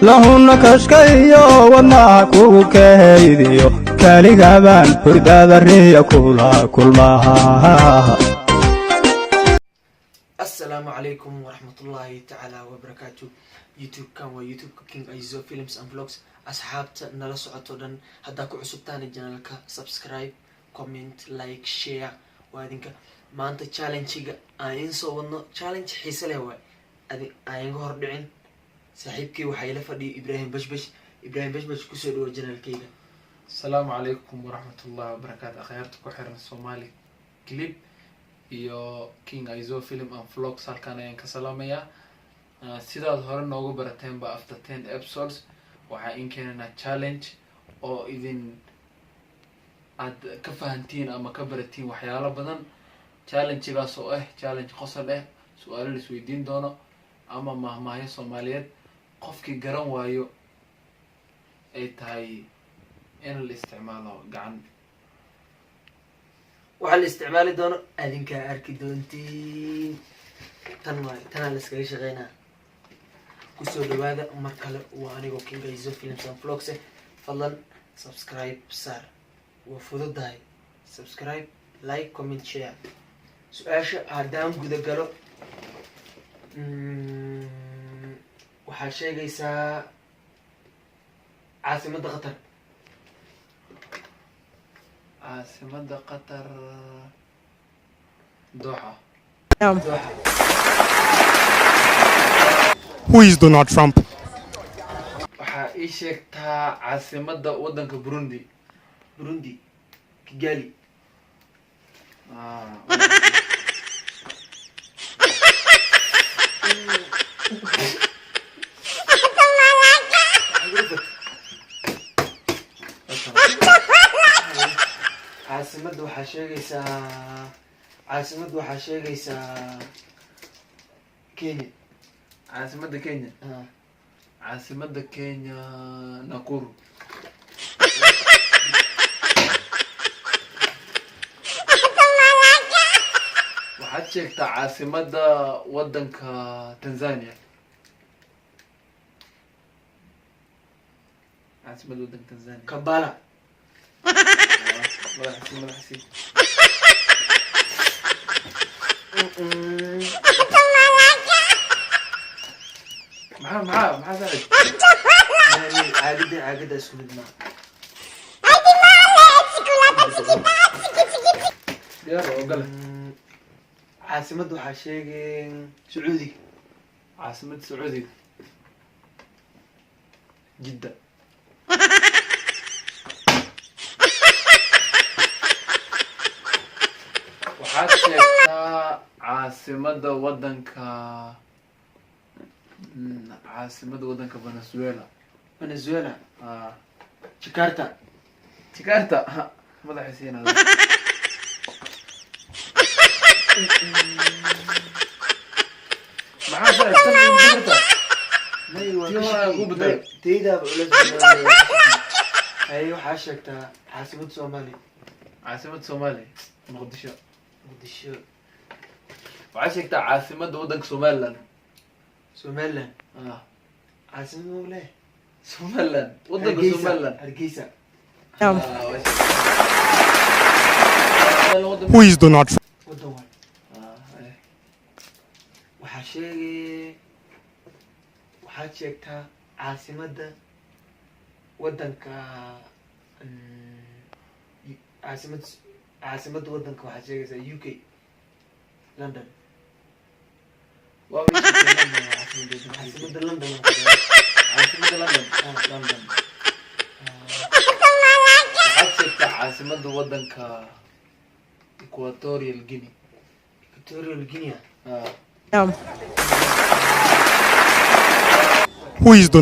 lahuna kashkayo wadna kugu kaydiyo kaligaban hurdada riya kula kulmaha. السلام عليكم ورحمة الله تعالى وبركاته. يوتيوب كان ويوتيوب كينج ايزو فيلمز اند فلوجز. أصحابتا نلا سعودو دن هداكو عصبتان الجنالك سبسكرايب كومنت لايك شير وهذينك ما أنت تشالنجيغا آين سو ونو تشالنج حيسة لهوا آين غور دعين صاحبكي وحيلة فدي إبراهيم بشبش كسودو الجنالكيغا. السلام عليكم ورحمة الله وبركاته. أخيارتكو حيران الصومالي كليب iyo King Aizo Film and Vlogs halkan ayaan ka salaamayaa. Sidaad hore noogu barateen ba after 10 episodes waxaa in keenana challenge oo idin aad ka fahantiin ama ka baratiin waxyaalo badan. Challenge-gaas oo challenge qosol su'aalo la isweydiin doono ama mahmaayo Soomaaliyeed qofkii garan waayo ay tahay in la isticmaalo gacan. waxaa la isticmaali doono adinka arki doontiin tan la iskaga shaqeynaa. kusoo dhawaada mar kale waa anigoo King Aizo Films and Vlogs. fadlan subscribe saar waa fududahay. subscribe like comment share. su-aasha haddaan guda galo waxaad sheegaysaa caasimadda qatar. عاصمة قطر دوحة. Who is Donald Trump? waxaa ii sheegtaa caasimadda waddanka Burundi Kigali. caasimadda waxaa sheegaysaa Kenya. caasimadda Kenya. caasimadda Kenya Nakuru. waxaad sheegtaa caasimadda waddanka Tanzania. caasimadda waddanka Tanzania Kampala. مدحسي معاه زعل عاقدة اسكو بدماغ. يلا وقال عاصمة waxaa sheegay Sacuudi. عاصمة سعودي جدة. waxaad sheegtaa caasimadda waddanka Venezuela. Jakarta. madaxiisiina maxaa waxaa sheegtaa caasimadda Soomaaliya. caasimadda Soomaaliya Muqdisho. waxaad waxaa sheegtaa caasimadda waddanka Somaliland. caasimad mawle Somaliland waddanka Somaliland Hargeysa. Who is Donald Trump? waddan waay. waxaad sheegtaa caasimadda waddanka caasimadda waddanka waxaad sheegaysaa UK London. caasimadda London. caasimadda London. waxaad sheegtaa caasimadda waddanka Equatorial Guinea. Guinea. Who is Donald